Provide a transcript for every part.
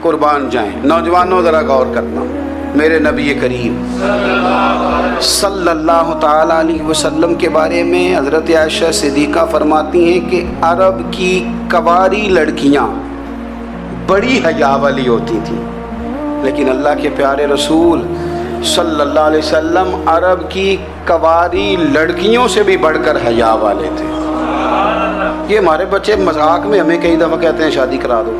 قربان جائیں۔ نوجوانوں ذرا غور کرنا، میرے نبی کریم صلی اللہ تعالیٰ علیہ وسلم کے بارے میں حضرت عائشہ صدیقہ فرماتی ہیں کہ عرب کی کواری لڑکیاں بڑی حیا والی ہوتی تھیں، لیکن اللہ کے پیارے رسول صلی اللہ علیہ وسلم عرب کی کواری لڑکیوں سے بھی بڑھ کر حیا والے تھے۔ یہ ہمارے بچے مذاق میں ہمیں کئی دفعہ کہتے ہیں شادی کرا دو،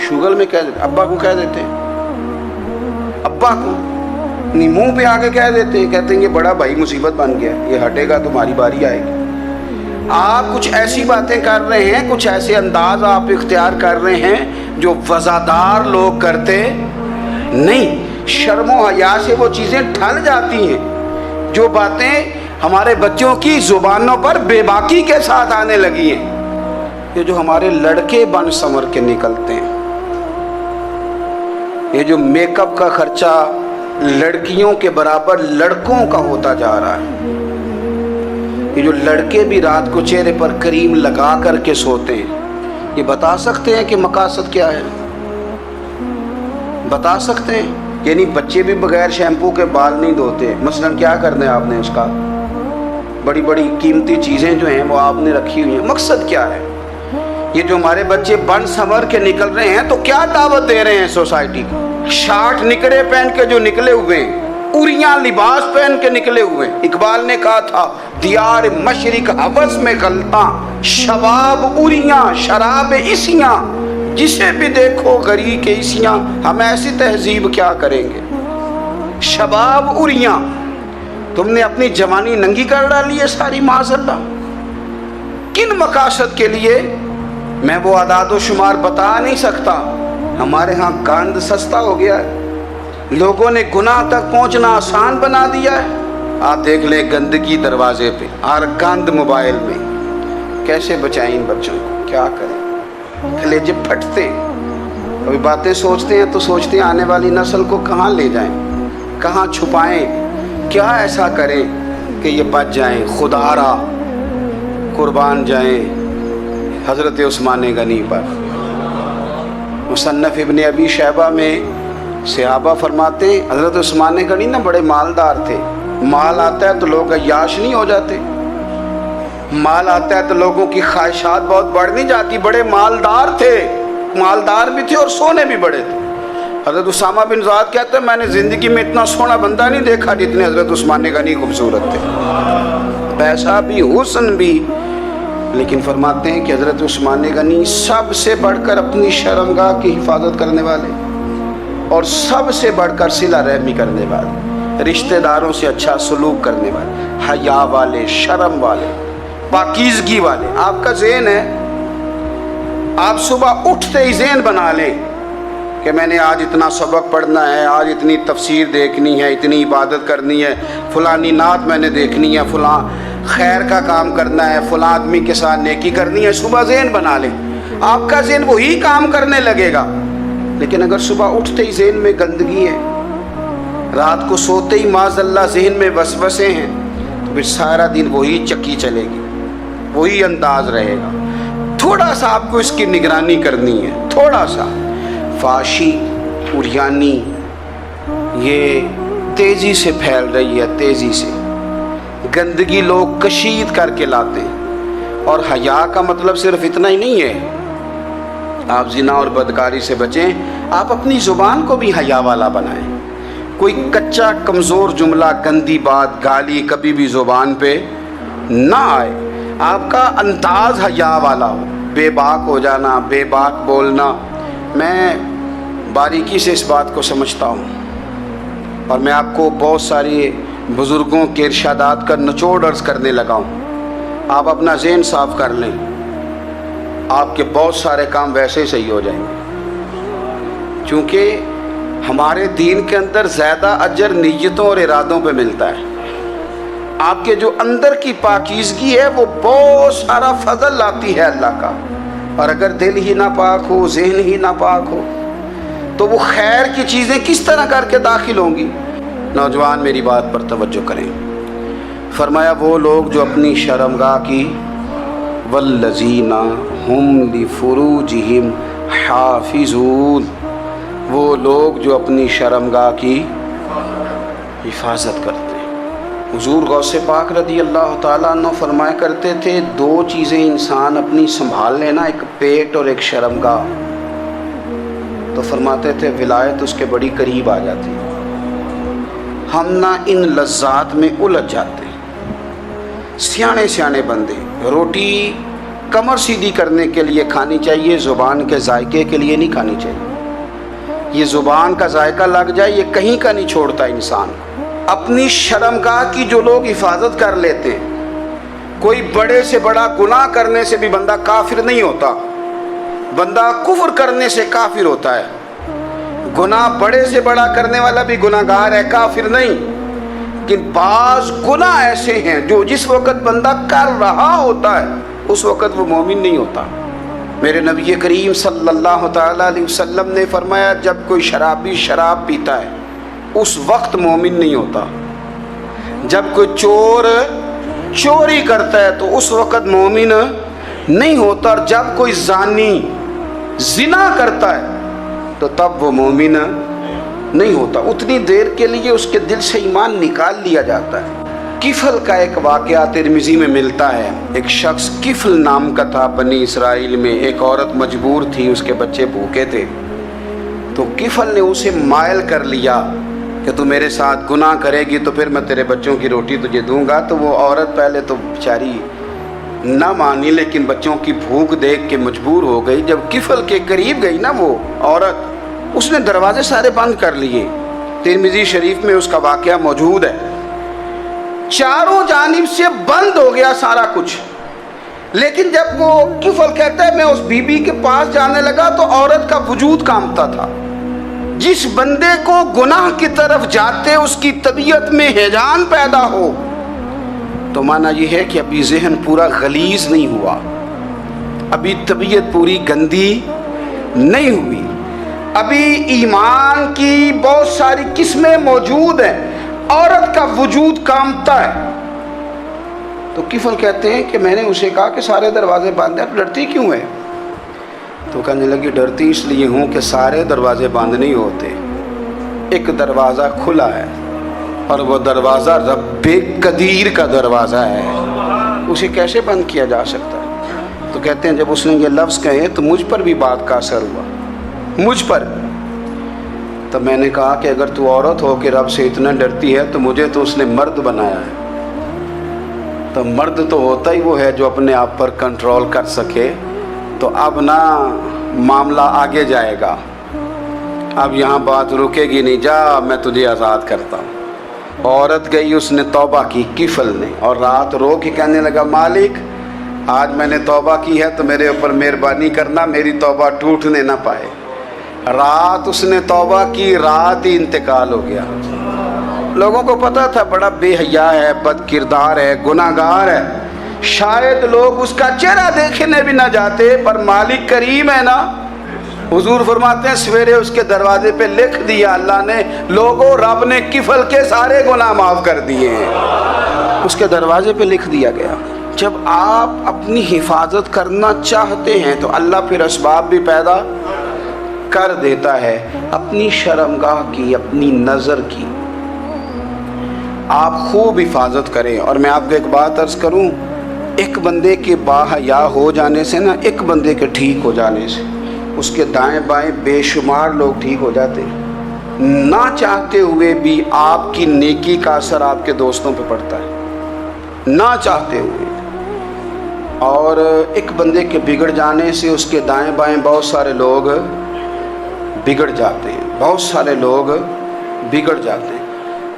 شوگل میں کہہ دیتے، ابا کو کہہ دیتے ہیں، ابا کو نہیں منہ پہ آگے کہہ دیتے ہیں، کہتے ہیں یہ بڑا بھائی مصیبت بن گیا، یہ ہٹے گا تمہاری باری آئے گی۔ آپ کچھ ایسی باتیں کر رہے ہیں، کچھ ایسے انداز آپ اختیار کر رہے ہیں جو وزادار لوگ کرتے نہیں۔ شرم و حیا سے وہ چیزیں ڈھل جاتی ہیں جو باتیں ہمارے بچوں کی زبانوں پر بے باکی کے ساتھ آنے لگی ہیں۔ یہ جو ہمارے لڑکے بن سنور کے نکلتے ہیں، یہ جو میک اپ کا خرچہ لڑکیوں کے برابر لڑکوں کا ہوتا جا رہا ہے، یہ جو لڑکے بھی رات کو چہرے پر کریم لگا کر کے سوتے ہیں، یہ بتا سکتے ہیں کہ مقاصد کیا ہے؟ بتا سکتے ہیں؟ یعنی بچے بھی بغیر شیمپو کے بال نہیں دھوتے، مثلا کیا کرنا ہے آپ نے اس کا؟ بڑی بڑی قیمتی چیزیں جو ہیں وہ آپ نے رکھی ہوئی ہیں، مقصد کیا ہے؟ یہ جو ہمارے بچے بن سنور کے نکل رہے ہیں تو کیا دعوت دے رہے ہیں سوسائٹی کو؟ شارٹ نکڑے پہن کے جو نکلے ہوئے ہیں، اوریاں لباس پہن کے نکلے ہوئے ہیں۔ اقبال نے کہا تھا دیار مشرق حوث میں غلطاں، شباب اوریاں شراب عیسیاں، جسے بھی دیکھو غری کے عیسیاں۔ ہم ایسی تہذیب کیا کریں گے؟ شباب اوریاں، تم نے اپنی جوانی ننگی کر ڈالی ہے ساری معاذ اللہ۔ کن مقاصد کے لیے؟ میں وہ اعداد و شمار بتا نہیں سکتا۔ ہمارے ہاں گند سستا ہو گیا ہے، لوگوں نے گناہ تک پہنچنا آسان بنا دیا ہے۔ آپ دیکھ لیں گندگی دروازے پہ اور گند موبائل میں، کیسے بچائیں ان بچوں کو؟ کیا کریں؟ کلیجے پھٹتے، کبھی باتیں سوچتے ہیں تو سوچتے ہیں آنے والی نسل کو کہاں لے جائیں، کہاں چھپائیں، کیا ایسا کریں کہ یہ بچ جائیں۔ خدا را قربان جائیں حضرت عثمان غنی پر۔ مصنف ابن ابی شیبہ میں صحابہ فرماتے ہیں حضرت عثمان غنی نا بڑے مالدار تھے۔ مال آتا ہے تو لوگ عیاش نہیں ہو جاتے، مال آتا ہے تو لوگوں کی خواہشات بہت بڑھ نہیں جاتی۔ بڑے مالدار تھے، مالدار بھی تھے اور سونے بھی بڑے تھے۔ حضرت اسامہ بن زید کہتے ہیں میں نے زندگی میں اتنا سونا بندہ نہیں دیکھا جتنے حضرت عثمان غنی خوبصورت تھے، پیسہ بھی حسن بھی، لیکن فرماتے ہیں کہ حضرت عثمان غنی سب سے بڑھ کر اپنی شرمگاہ کی حفاظت کرنے والے اور سب سے بڑھ کر صلہ رحمی کرنے والے، رشتہ داروں سے اچھا سلوک کرنے والے، حیا والے، شرم والے، پاکیزگی والے۔ آپ کا ذہن ہے، آپ صبح اٹھتے ہی ذہن بنا لیں کہ میں نے آج اتنا سبق پڑھنا ہے، آج اتنی تفسیر دیکھنی ہے، اتنی عبادت کرنی ہے، فلانی نعت میں نے دیکھنی ہے، فلاں خیر کا کام کرنا ہے، فلاں آدمی کے ساتھ نیکی کرنی ہے۔ صبح ذہن بنا لیں، آپ کا ذہن وہی کام کرنے لگے گا۔ لیکن اگر صبح اٹھتے ہی ذہن میں گندگی ہے، رات کو سوتے ہی معاذ اللہ ذہن میں وسوسے ہیں، تو پھر سارا دن وہی چکی چلے گی، وہی انداز رہے گا۔ تھوڑا سا آپ کو اس کی نگرانی کرنی ہے، تھوڑا سا۔ فحاشی، عریانی یہ تیزی سے پھیل رہی ہے، تیزی سے گندگی لوگ کشید کر کے لاتے ہیں۔ اور حیا کا مطلب صرف اتنا ہی نہیں ہے آپ زنا اور بدکاری سے بچیں، آپ اپنی زبان کو بھی حیا والا بنائیں۔ کوئی کچا کمزور جملہ، گندی بات، گالی کبھی بھی زبان پہ نہ آئے، آپ کا انداز حیا والا ہو۔ بے باک ہو جانا، بے باک بولنا، میں باریکی سے اس بات کو سمجھتا ہوں اور میں آپ کو بہت ساری بزرگوں کے ارشادات کا نچوڑ عرض کرنے لگا ہوں۔ آپ اپنا ذہن صاف کر لیں، آپ کے بہت سارے کام ویسے ہی صحیح ہو جائیں گے، چونکہ ہمارے دین کے اندر زیادہ اجر نیتوں اور ارادوں پہ ملتا ہے۔ آپ کے جو اندر کی پاکیزگی ہے وہ بہت سارا فضل لاتی ہے اللہ کا، اور اگر دل ہی ناپاک ہو، ذہن ہی ناپاک ہو، تو وہ خیر کی چیزیں کس طرح کر کے داخل ہوں گی؟ نوجوان میری بات پر توجہ کریں۔ فرمایا وہ لوگ جو اپنی شرمگاہ کی والذین ہم لفروجہم حافظون، وہ لوگ جو اپنی شرمگاہ کی حفاظت کرتے ہیں۔ حضور غوث پاک رضی اللہ تعالیٰ عنہ فرمایا کرتے تھے، دو چیزیں انسان اپنی سنبھال لینا، ایک پیٹ اور ایک شرمگاہ، تو فرماتے تھے ولایت اس کے بڑی قریب آ جاتی۔ ہم نہ ان لذات میں الجھ جاتے ہیں۔ سیانے سیانے بندے، روٹی کمر سیدھی کرنے کے لیے کھانی چاہیے، زبان کے ذائقے کے لیے نہیں کھانی چاہیے۔ یہ زبان کا ذائقہ لگ جائے یہ کہیں کا نہیں چھوڑتا انسان۔ اپنی شرمگاہ کی جو لوگ حفاظت کر لیتے ہیں، کوئی بڑے سے بڑا گناہ کرنے سے بھی بندہ کافر نہیں ہوتا، بندہ کفر کرنے سے کافر ہوتا ہے۔ گناہ بڑے سے بڑا کرنے والا بھی گناہ گار ہے، کافر نہیں۔ لیکن بعض گناہ ایسے ہیں جو جس وقت بندہ کر رہا ہوتا ہے اس وقت وہ مومن نہیں ہوتا۔ میرے نبی کریم صلی اللہ تعالیٰ علیہ وسلم نے فرمایا، جب کوئی شرابی شراب پیتا ہے اس وقت مومن نہیں ہوتا۔ جب کوئی چور چوری کرتا ہے تو اس وقت مومن نہیں ہوتا، اور جب کوئی زانی زنا کرتا ہے تو تب وہ مومن نہیں ہوتا۔ اتنی دیر کے لیے اس کے دل سے ایمان نکال لیا جاتا ہے۔ کفل کا ایک واقعہ ترمذی میں ملتا ہے۔ ایک شخص کفل نام کا تھا بنی اسرائیل میں، ایک عورت مجبور تھی، اس کے بچے بھوکے تھے، تو کفل نے اسے مائل کر لیا کہ تو میرے ساتھ گناہ کرے گی تو پھر میں تیرے بچوں کی روٹی تجھے دوں گا۔ تو وہ عورت پہلے تو بیچاری نہ مانی، لیکن بچوں کی بھوک دیکھ کے مجبور ہو گئی۔ جب کفل کے قریب گئی نا وہ عورت، اس نے دروازے سارے بند کر لیے۔ ترمذی شریف میں اس کا واقعہ موجود ہے۔ چاروں جانب سے بند ہو گیا سارا کچھ، لیکن جب وہ کفل کہتا ہے میں اس بی بی کے پاس جانے لگا تو عورت کا وجود کانپتا تھا۔ جس بندے کو گناہ کی طرف جاتے اس کی طبیعت میں ہیجان پیدا ہو تو معنی یہ ہے کہ ابھی ذہن پورا غلیظ نہیں ہوا، ابھی طبیعت پوری گندی نہیں ہوئی، ابھی ایمان کی بہت ساری قسمیں موجود ہیں، عورت کا وجود کانپتا ہے۔ تو کفل کہتے ہیں کہ میں نے اسے کہا کہ سارے دروازے بند ہیں، ڈرتی کیوں ہے؟ تو کہنے لگی ڈرتی اس لیے ہوں کہ سارے دروازے بند نہیں ہوتے، ایک دروازہ کھلا ہے اور وہ دروازہ رب قدیر کا دروازہ ہے، اسے کیسے بند کیا جا سکتا ہے؟ تو کہتے ہیں جب اس نے یہ لفظ کہے تو مجھ پر بھی بات کا اثر ہوا، مجھ پر۔ تو میں نے کہا کہ اگر تو عورت ہو کے رب سے اتنا ڈرتی ہے تو مجھے تو اس نے مرد بنایا ہے، تو مرد تو ہوتا ہی وہ ہے جو اپنے آپ پر کنٹرول کر سکے۔ تو اب نہ معاملہ آگے جائے گا، اب یہاں بات رکے گی نہیں، جا میں تجھے آزاد کرتا ہوں۔ عورت گئی، اس نے توبہ کی کفل نے، اور رات رو کے کہنے لگا مالک آج میں نے توبہ کی ہے تو میرے اوپر مہربانی کرنا، میری توبہ ٹوٹنے نہ پائے۔ رات اس نے توبہ کی، رات ہی انتقال ہو گیا۔ لوگوں کو پتا تھا بڑا بے حیا ہے، بد کردار ہے، گناہ گار ہے، شاید لوگ اس کا چہرہ دیکھنے بھی نہ جاتے، پر مالک کریم ہے نا۔ حضور فرماتے ہیں سویرے اس کے دروازے پہ لکھ دیا اللہ نے، لوگوں رب نے کفل کے سارے گناہ معاف کر دیے ہیں، اس کے دروازے پہ لکھ دیا گیا۔ جب آپ اپنی حفاظت کرنا چاہتے ہیں تو اللہ پھر اسباب بھی پیدا کر دیتا ہے۔ اپنی شرمگاہ کی، اپنی نظر کی آپ خوب حفاظت کریں۔ اور میں آپ کو ایک بات عرض کروں، ایک بندے کے باحیا ہو جانے سے نا، ایک بندے کے ٹھیک ہو جانے سے اس کے دائیں بائیں بے شمار لوگ ٹھیک ہو جاتے ہیں۔ نہ چاہتے ہوئے بھی آپ کی نیکی کا اثر آپ کے دوستوں پہ پڑتا ہے، نہ چاہتے ہوئے۔ اور ایک بندے کے بگڑ جانے سے اس کے دائیں بائیں بہت سارے لوگ بگڑ جاتے ہیں، بہت سارے لوگ بگڑ جاتے ہیں۔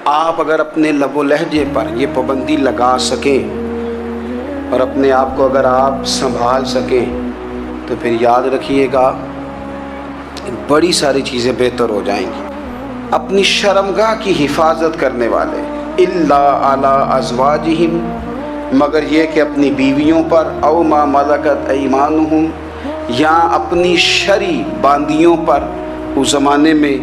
آپ اگر اپنے لب و لہجے پر یہ پابندی لگا سکیں اور اپنے آپ کو اگر آپ سنبھال سکیں تو پھر یاد رکھیے گا بڑی ساری چیزیں بہتر ہو جائیں گی۔ اپنی شرمگاہ کی حفاظت کرنے والے الا علی ازواجہم، مگر یہ کہ اپنی بیویوں پر، او ما ملکت ایمانہم، یا اپنی شرعی باندیوں پر۔ اس زمانے میں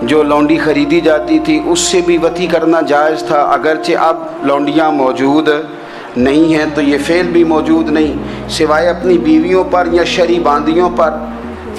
جو لونڈی خریدی جاتی تھی اس سے بھی وطی کرنا جائز تھا، اگرچہ اب لونڈیاں موجود نہیں ہیں تو یہ فعل بھی موجود نہیں، سوائے اپنی بیویوں پر یا شرعی باندیوں پر۔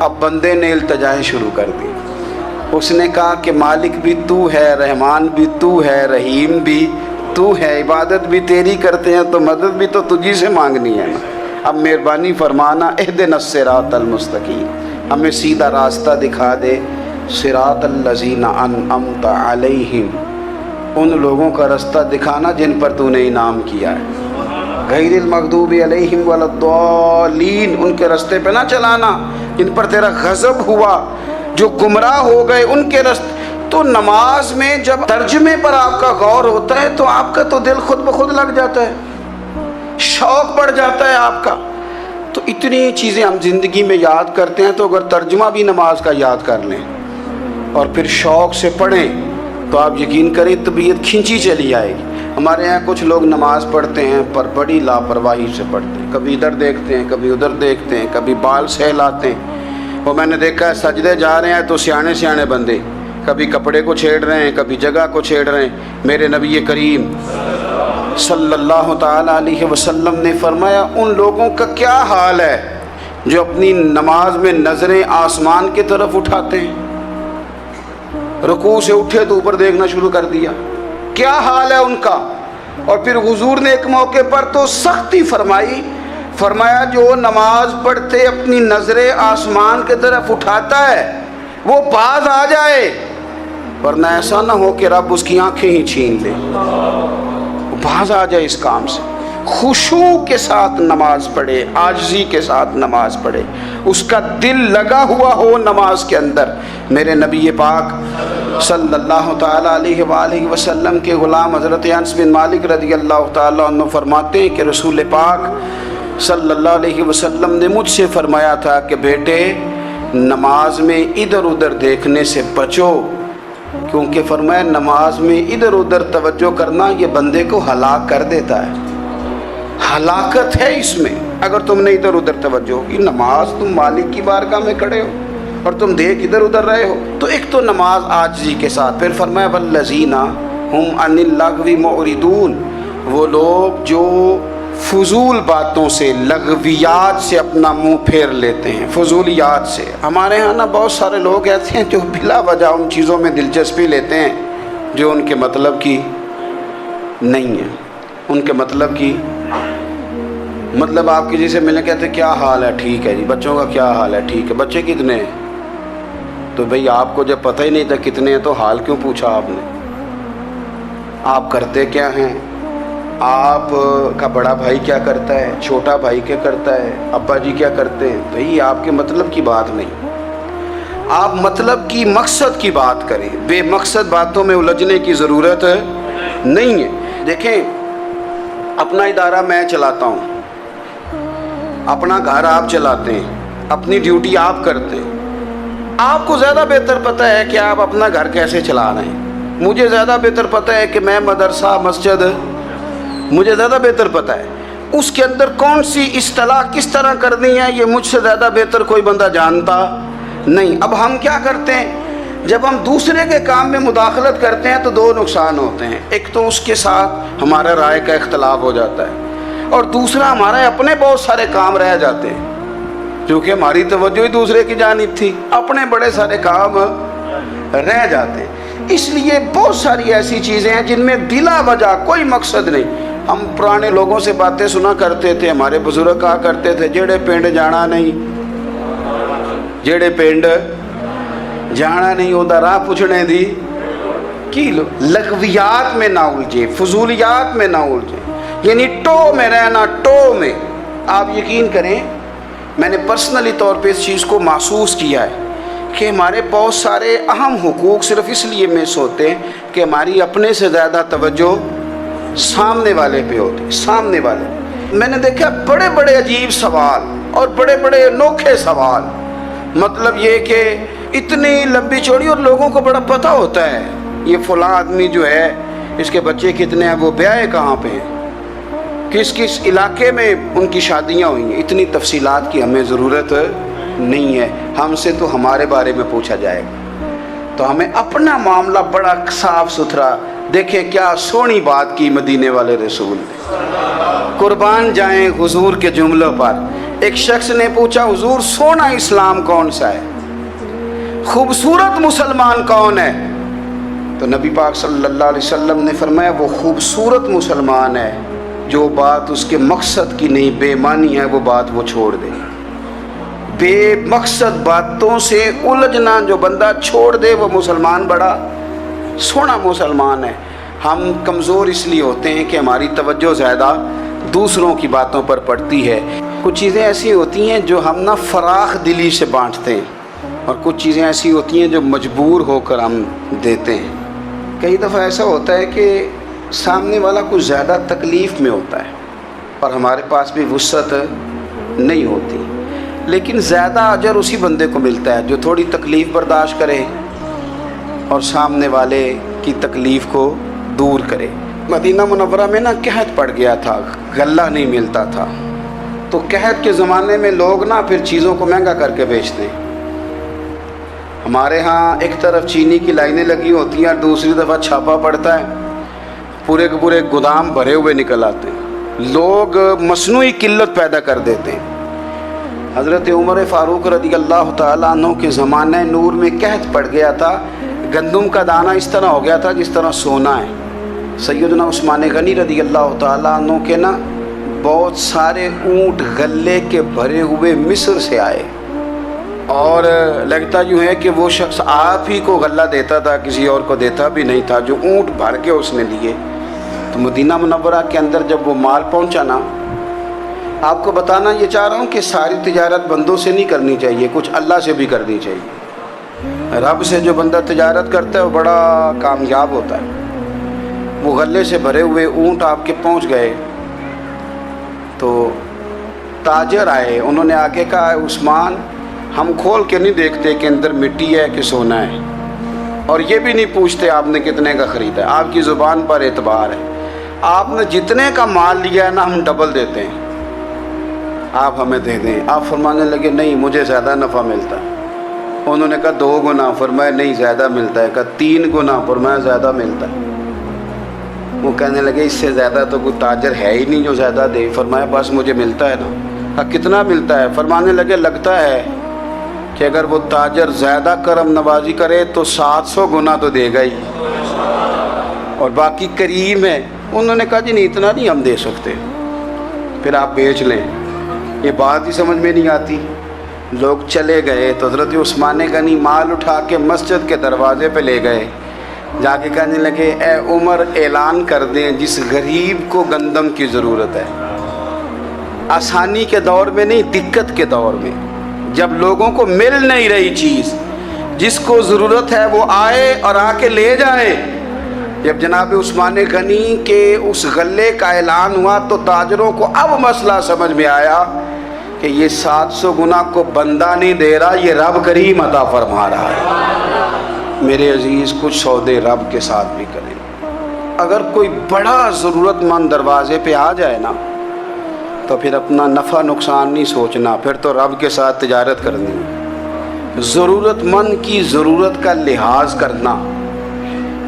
اب بندے نے التجائیں شروع کر دی. اس نے کہا کہ مالک بھی تو ہے, رحمان بھی تو ہے, رحیم بھی تو ہے, عبادت بھی تیری کرتے ہیں تو مدد بھی تو تجھی سے مانگنی ہے نا. اب مہربانی فرمانا اہدنا الصراط المستقیم, ہمیں سیدھا راستہ دکھا دے. صراط الذین انعمت علیہم, ان لوگوں کا راستہ دکھانا جن پر تو نے انعام کیا ہے. غیر المغضوب علیہم ولا الضالین, ان کے راستے پہ نہ چلانا جن پر تیرا غضب ہوا, جو گمراہ ہو گئے ان کے راستے. تو نماز میں جب ترجمے پر آپ کا غور ہوتا ہے تو آپ کا تو دل خود بخود لگ جاتا ہے, شوق بڑھ جاتا ہے آپ کا. تو اتنی چیزیں ہم زندگی میں یاد کرتے ہیں, تو اگر ترجمہ بھی نماز کا یاد کر لیں اور پھر شوق سے پڑھیں تو آپ یقین کریں طبیعت کھینچی چلی آئے گی. ہمارے یہاں کچھ لوگ نماز پڑھتے ہیں پر بڑی لاپرواہی سے پڑھتے ہیں, کبھی ادھر دیکھتے ہیں, کبھی ادھر دیکھتے ہیں, کبھی بال سہلاتے ہیں. وہ میں نے دیکھا ہے سجدے جا رہے ہیں تو سیانے سیانے بندے کبھی کپڑے کو چھیڑ رہے ہیں, کبھی جگہ کو چھیڑ رہے ہیں. میرے نبی کریم صلی اللہ تعالیٰ علیہ وسلم نے فرمایا ان لوگوں کا کیا حال ہے جو اپنی نماز میں نظریں آسمان کی طرف اٹھاتے ہیں, رکوع سے اٹھے تو اوپر دیکھنا شروع کر دیا, کیا حال ہے ان کا. اور پھر حضور نے ایک موقع پر تو سختی فرمائی, فرمایا جو نماز پڑھتے اپنی نظریں آسمان کی طرف اٹھاتا ہے وہ باز آ جائے, ورنہ ایسا نہ ہو کہ رب اس کی آنکھیں ہی چھین لے. وہ باز آ جائے اس کام سے. خشوع کے ساتھ نماز پڑھے, عاجزی کے ساتھ نماز پڑھے, اس کا دل لگا ہوا ہو نماز کے اندر. میرے نبی پاک صلی اللہ تعالیٰ علیہ وآلہ وسلم کے غلام حضرت انس بن مالک رضی اللہ تعالیٰ عنہ فرماتے ہیں کہ رسول پاک صلی اللہ علیہ وسلم نے مجھ سے فرمایا تھا کہ بیٹے نماز میں ادھر ادھر دیکھنے سے بچو, کیونکہ فرمایا نماز میں ادھر ادھر توجہ کرنا یہ بندے کو ہلاک کر دیتا ہے. ہلاکت ہے اس میں اگر تم نے ادھر ادھر توجہ ہوگی. نماز تم مالک کی بارگاہ میں کھڑے ہو اور تم دیکھ ادھر ادھر رہے ہو. تو ایک تو نماز عاجزی کے ساتھ. پھر فرمایا والذین ہم عن اللغو معرضون, وہ لوگ جو فضول باتوں سے, لغویات سے اپنا منہ پھیر لیتے ہیں, فضولیات سے. ہمارے ہاں نا بہت سارے لوگ ایسے ہیں جو بلا وجہ ان چیزوں میں دلچسپی لیتے ہیں جو ان کے مطلب کی نہیں ہے. ان کے مطلب کی مطلب آپ کسی سے ملنے کہتے ہیں کیا حال ہے, ٹھیک ہے جی. بچوں کا کیا حال ہے, ٹھیک ہے. بچے کتنے ہیں؟ تو بھئی آپ کو جب پتہ ہی نہیں تھا کتنے ہیں تو حال کیوں پوچھا آپ نے؟ آپ کرتے کیا ہیں؟ آپ کا بڑا بھائی کیا کرتا ہے, چھوٹا بھائی کیا کرتا ہے, ابا جی کیا کرتے ہیں؟ تو یہ آپ کے مطلب کی بات نہیں. آپ مطلب کی مقصد کی بات کریں, بے مقصد باتوں میں الجھنے کی ضرورت نہیں ہے. دیکھیں اپنا ادارہ میں چلاتا ہوں, اپنا گھر آپ چلاتے ہیں, اپنی ڈیوٹی آپ کرتے ہیں. آپ کو زیادہ بہتر پتہ ہے کہ آپ اپنا گھر کیسے چلا رہے ہیں. مجھے زیادہ بہتر پتہ ہے کہ میں مدرسہ مسجد, مجھے زیادہ بہتر پتہ ہے اس کے اندر کون سی اصطلاح کس طرح کرنی ہے, یہ مجھ سے زیادہ بہتر کوئی بندہ جانتا نہیں. اب ہم کیا کرتے ہیں, جب ہم دوسرے کے کام میں مداخلت کرتے ہیں تو دو نقصان ہوتے ہیں. ایک تو اس کے ساتھ ہمارا رائے کا اختلاف ہو جاتا ہے, اور دوسرا ہمارے اپنے بہت سارے کام رہ جاتے ہیں کیونکہ ہماری توجہ ہی دوسرے کی جانب تھی, اپنے بڑے سارے کام رہ جاتے ہیں. اس لیے بہت ساری ایسی چیزیں ہیں جن میں بلا وجہ کوئی مقصد نہیں. ہم پرانے لوگوں سے باتیں سنا کرتے تھے, ہمارے بزرگ کہا کرتے تھے جڑے پنڈ جانا نہیں, جڑے پنڈ جانا نہیں ہوتا راہ پوچھنے دی کی لو. لغویات میں نہ الجھے, فضولیات میں نہ الجھے, یعنی ٹو میں رہنا, ٹو میں. آپ یقین کریں میں نے پرسنلی طور پہ اس چیز کو محسوس کیا ہے کہ ہمارے بہت سارے اہم حقوق صرف اس لیے مس ہوتے ہیں کہ ہماری اپنے سے زیادہ توجہ سامنے والے پہ ہوتی, سامنے والے. میں نے دیکھا بڑے بڑے عجیب سوال اور بڑے بڑے انوکھے سوال, مطلب یہ کہ اتنی لمبی چوڑی, اور لوگوں کو بڑا پتہ ہوتا ہے یہ فلاں آدمی جو ہے اس کے بچے کتنے ہیں, وہ بیاہ کہاں پہ ہیں, کس کس علاقے میں ان کی شادیاں ہوئی ہیں. اتنی تفصیلات کی ہمیں ضرورت نہیں ہے. ہم سے تو ہمارے بارے میں پوچھا جائے گا, تو ہمیں اپنا معاملہ بڑا صاف ستھرا. دیکھیں کیا سونی بات کی مدینے والے رسول نے, قربان جائیں حضور کے جملوں پر. ایک شخص نے پوچھا حضور سونا اسلام کون سا ہے، خوبصورت مسلمان کون ہے؟ تو نبی پاک صلی اللہ علیہ وسلم نے فرمایا وہ خوبصورت مسلمان ہے جو بات اس کے مقصد کی نہیں بے معنی ہے وہ بات وہ چھوڑ دے، بے مقصد باتوں سے الجھنا جو بندہ چھوڑ دے وہ مسلمان بڑا سونا مسلمان ہے۔ ہم کمزور اس لیے ہوتے ہیں کہ ہماری توجہ زیادہ دوسروں کی باتوں پر پڑتی ہے۔ کچھ چیزیں ایسی ہوتی ہیں جو ہم نہ فراخ دلی سے بانٹتے ہیں، اور کچھ چیزیں ایسی ہوتی ہیں جو مجبور ہو کر ہم دیتے ہیں۔ کئی دفعہ ایسا ہوتا ہے کہ سامنے والا کچھ زیادہ تکلیف میں ہوتا ہے اور ہمارے پاس بھی وسعت نہیں ہوتی، لیکن زیادہ اجر اسی بندے کو ملتا ہے جو تھوڑی تکلیف برداشت کرے اور سامنے والے کی تکلیف کو دور کرے۔ مدینہ منورہ میں نا قحط پڑ گیا تھا، غلہ نہیں ملتا تھا، تو قحط کے زمانے میں لوگ نا پھر چیزوں کو مہنگا کر کے بیچتے ہیں۔ ہمارے ہاں ایک طرف چینی کی لائنیں لگی ہوتی ہیں اور دوسری دفعہ چھاپا پڑتا ہے، پورے کے پورے گودام بھرے ہوئے نکل آتے ہیں، لوگ مصنوعی قلت پیدا کر دیتے ہیں۔ حضرت عمر فاروق رضی اللہ تعالیٰ عنہ کے زمانہ نور میں قحط پڑ گیا تھا، گندم کا دانہ اس طرح ہو گیا تھا جس طرح سونا ہے۔ سیدنا عثمان غنی رضی اللہ تعالیٰ عنہ کے نا بہت سارے اونٹ غلے کے بھرے ہوئے مصر سے آئے، اور لگتا یوں ہے کہ وہ شخص آپ ہی کو غلہ دیتا تھا، کسی اور کو دیتا بھی نہیں تھا، جو اونٹ بھر کے اس نے لیے۔ تو مدینہ منورہ کے اندر جب وہ مال پہنچا نا، آپ کو بتانا یہ چاہ رہا ہوں کہ ساری تجارت بندوں سے نہیں کرنی چاہیے، کچھ اللہ سے بھی کرنی چاہیے۔ رب سے جو بندہ تجارت کرتا ہے وہ بڑا کامیاب ہوتا ہے۔ وہ غلے سے بھرے ہوئے اونٹ آپ کے پہنچ گئے تو تاجر آئے، انہوں نے آگے کہا عثمان ہم کھول کے نہیں دیکھتے کہ اندر مٹی ہے کہ سونا ہے، اور یہ بھی نہیں پوچھتے آپ نے کتنے کا خریدا ہے، آپ کی زبان پر اعتبار ہے، آپ نے جتنے کا مال لیا ہے نا ہم ڈبل دیتے ہیں، آپ ہمیں دے دیں۔ آپ فرمانے لگے نہیں مجھے زیادہ نفع ملتا ہے۔ انہوں نے کہا 2 گنا، فرمایا نہیں زیادہ ملتا ہے، کہا 3 گنا، فرمایا زیادہ ملتا ہے۔ وہ کہنے لگے اس سے زیادہ تو کوئی تاجر ہے ہی نہیں جو زیادہ دے، فرمایا بس مجھے ملتا ہے نا۔ کہا کتنا ملتا ہے؟ فرمانے لگے لگتا ہے کہ اگر وہ تاجر زیادہ کرم نوازی کرے تو 700 گنا تو دے گا ہی، اور باقی کریم ہے۔ انہوں نے کہا جی نہیں اتنا نہیں ہم دے سکتے، پھر آپ بیچ لیں۔ یہ بات ہی سمجھ میں نہیں آتی۔ لوگ چلے گئے تو حضرت عثمان غنی مال اٹھا کے مسجد کے دروازے پہ لے گئے، جا کے کہنے لگے اے عمر اعلان کر دیں جس غریب کو گندم کی ضرورت ہے، آسانی کے دور میں نہیں دقت کے دور میں، جب لوگوں کو مل نہیں رہی چیز، جس کو ضرورت ہے وہ آئے اور آ کے لے جائے۔ جب جناب عثمان غنی کے اس غلے کا اعلان ہوا تو تاجروں کو اب مسئلہ سمجھ میں آیا کہ یہ 700 گنا کو بندہ نہیں دے رہا، یہ رب کریم عطا فرما رہا ہے۔ میرے عزیز کچھ سودے رب کے ساتھ بھی کریں۔ اگر کوئی بڑا ضرورت مند دروازے پہ آ جائے نا تو پھر اپنا نفع نقصان نہیں سوچنا، پھر تو رب کے ساتھ تجارت کرنی ہے۔ ضرورت مند کی ضرورت کا لحاظ کرنا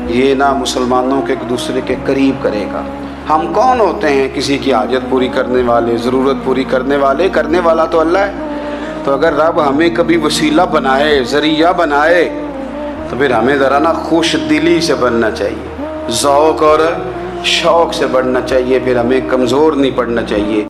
یہ نہ مسلمانوں کے ایک دوسرے کے قریب کرے گا۔ ہم کون ہوتے ہیں کسی کی حاجت پوری کرنے والے، ضرورت پوری کرنے والے؟ کرنے والا تو اللہ ہے۔ تو اگر رب ہمیں کبھی وسیلہ بنائے، ذریعہ بنائے، تو پھر ہمیں ذرا نا خوش دلی سے بننا چاہیے، ذوق اور شوق سے بڑھنا چاہیے، پھر ہمیں کمزور نہیں پڑنا چاہیے۔